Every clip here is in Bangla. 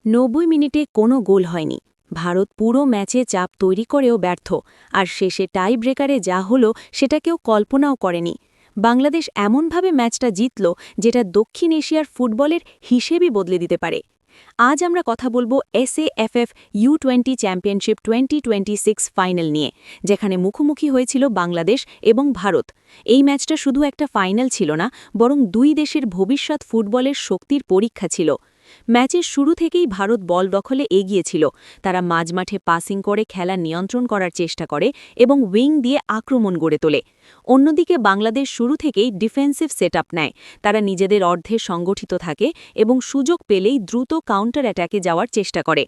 ৯০ মিনিটে কোনো গোল হয়নি। ভারত পুরো ম্যাচে চাপ তৈরি করেও ব্যর্থ, আর শেষে টাই ব্রেকারে যা হলো সেটা কেউ কল্পনাও করেনি। বাংলাদেশ এমনভাবে ম্যাচটা জিতল যেটা দক্ষিণ এশিয়ার ফুটবলের হিসেবই বদলে দিতে পারে। আজ আমরা কথা বলবো SAFF U20 চ্যাম্পিয়নশিপ 2026 ফাইনাল নিয়ে, যেখানে মুখোমুখি হয়েছিল বাংলাদেশ এবং ভারত। এই ম্যাচটা শুধু একটা ফাইনাল ছিল না, বরং দুই দেশের ভবিষ্যৎ ফুটবলের শক্তির পরীক্ষা ছিল। ম্যাচের শুরু থেকেই ভারত বল দখলে এগিয়েছিল। তারা মাঝমাঠে পাসিং করে খেলা নিয়ন্ত্রণ করার চেষ্টা করে এবং উইং দিয়ে আক্রমণ গড়ে তোলে। অন্যদিকে বাংলাদেশ শুরু থেকেই ডিফেন্সিভ সেটআপ নেয়। তারা নিজেদের অর্ধে সংগঠিত থাকে এবং সুযোগ পেলেই দ্রুত কাউন্টার অ্যাটাকে যাওয়ার চেষ্টা করে।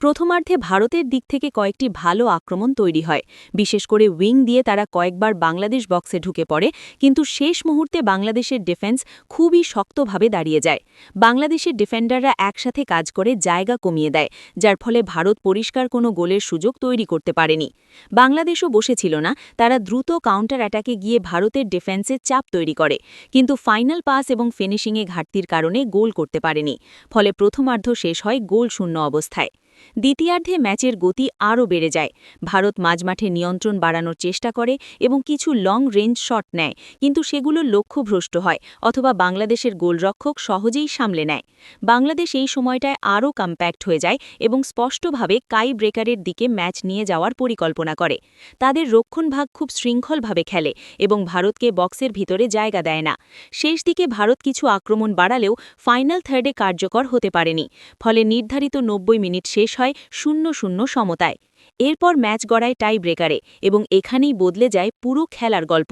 প্রথমার্ধে ভারতের দিক থেকে কয়েকটি ভালো আক্রমণ তৈরি হয়, বিশেষ করে উইং দিয়ে তারা কয়েকবার বাংলাদেশ বক্সে ঢুকে পড়ে, কিন্তু শেষ মুহূর্তে বাংলাদেশের ডিফেন্স খুবই শক্তভাবে দাঁড়িয়ে যায়। বাংলাদেশের ডিফেন্ডাররা একসাথে কাজ করে জায়গা কমিয়ে দেয়, যার ফলে ভারত পরিষ্কার কোনো গোলের সুযোগ তৈরি করতে পারেনি। বাংলাদেশও বসেছিল না, তারা দ্রুত কাউন্টার অ্যাটাকে গিয়ে ভারতের ডিফেন্সে চাপ তৈরি করে, কিন্তু ফাইনাল পাস এবং ফিনিশিংয়ে ঘাটতির কারণে গোল করতে পারেনি। ফলে প্রথমার্ধ শেষ হয় গোল শূন্য অবস্থায়। দ্বিতীয়ার্ধে ম্যাচের গতি আরও বেড়ে যায়। ভারত মাঝমাঠে নিয়ন্ত্রণ বাড়ানোর চেষ্টা করে এবং কিছু লং রেঞ্জ শট নেয়, কিন্তু সেগুলো লক্ষ্যভ্রষ্ট হয় অথবা বাংলাদেশের গোলরক্ষক সহজেই সামলে নেয়। বাংলাদেশ এই সময়টায় আরও কম্প্যাক্ট হয়ে যায় এবং স্পষ্টভাবে টাই ব্রেকারের দিকে ম্যাচ নিয়ে যাওয়ার পরিকল্পনা করে। তাদের রক্ষণভাগ খুব শৃঙ্খলভাবে খেলে এবং ভারতকে বক্সের ভিতরে জায়গা দেয় না। শেষ দিকে ভারত কিছু আক্রমণ বাড়ালেও ফাইনাল থার্ডে কার্যকর হতে পারেনি। ফলে নির্ধারিত ৯০ মিনিট শেষ হয় ০-০ সমতায়। এরপর ম্যাচ গড়ায় টাই ব্রেকারে এবং এখানেই বদলে যায় পুরো খেলার গল্প।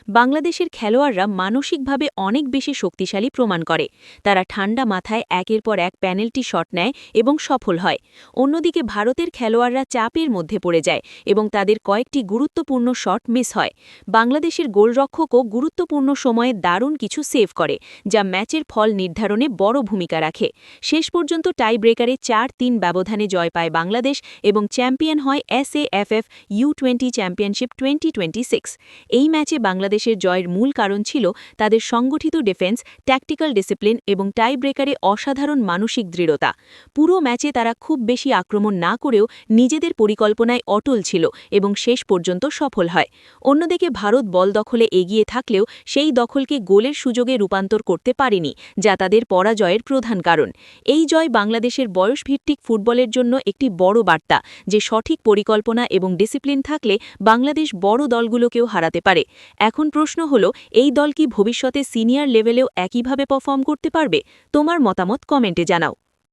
বাংলাদেশের খেলোয়াড়রা মানসিকভাবে অনেক বেশি শক্তিশালী প্রমাণ করে। তারা ঠান্ডা মাথায় একের পর এক পেনাল্টি শট নেয় এবং সফল হয়। অন্যদিকে ভারতের খেলোয়াড়রা চাপের মধ্যে পড়ে যায় এবং তাদের কয়েকটি গুরুত্বপূর্ণ শট মিস হয়। বাংলাদেশের গোলরক্ষকও গুরুত্বপূর্ণ সময়ে দারুণ কিছু সেভ করে, যা ম্যাচের ফল নির্ধারণে বড় ভূমিকা রাখে। শেষ পর্যন্ত টাই ব্রেকারে ৪-৩ ব্যবধানে জয় পায় বাংলাদেশ এবং চ্যাম্পিয়ন হয় SAFF U20 চ্যাম্পিয়নশিপ 2026। এই ম্যাচে বাংলাদেশের জয়ের মূল কারণ ছিল তাদের সংগঠিত ডিফেন্স, ট্যাকটিক্যাল ডিসিপ্লিন এবং টাই ব্রেকারে অসাধারণ মানসিক দৃঢ়তা। পুরো ম্যাচে তারা খুব বেশি আক্রমণ না করেও নিজেদের পরিকল্পনায় অটল ছিল এবং শেষ পর্যন্ত সফল হয়। অন্যদিকে ভারত বল দখলে এগিয়ে থাকলেও সেই দখলকে গোলের সুযোগে রূপান্তর করতে পারেনি, যা তাদের পরাজয়ের প্রধান কারণ। এই জয় বাংলাদেশের বয়সভিত্তিক ফুটবলের জন্য একটি বড় বার্তা যে সঠিক পরিকল্পনা এবং ডিসিপ্লিন থাকলে বাংলাদেশ বড় দলগুলোকেও হারাতে পারে। এখন প্রশ্ন হলো, এই দল কি ভবিষ্যতে সিনিয়র লেভেলেও একইভাবে পারফর্ম করতে পারবে? তোমার মতামত কমেন্টে জানাও।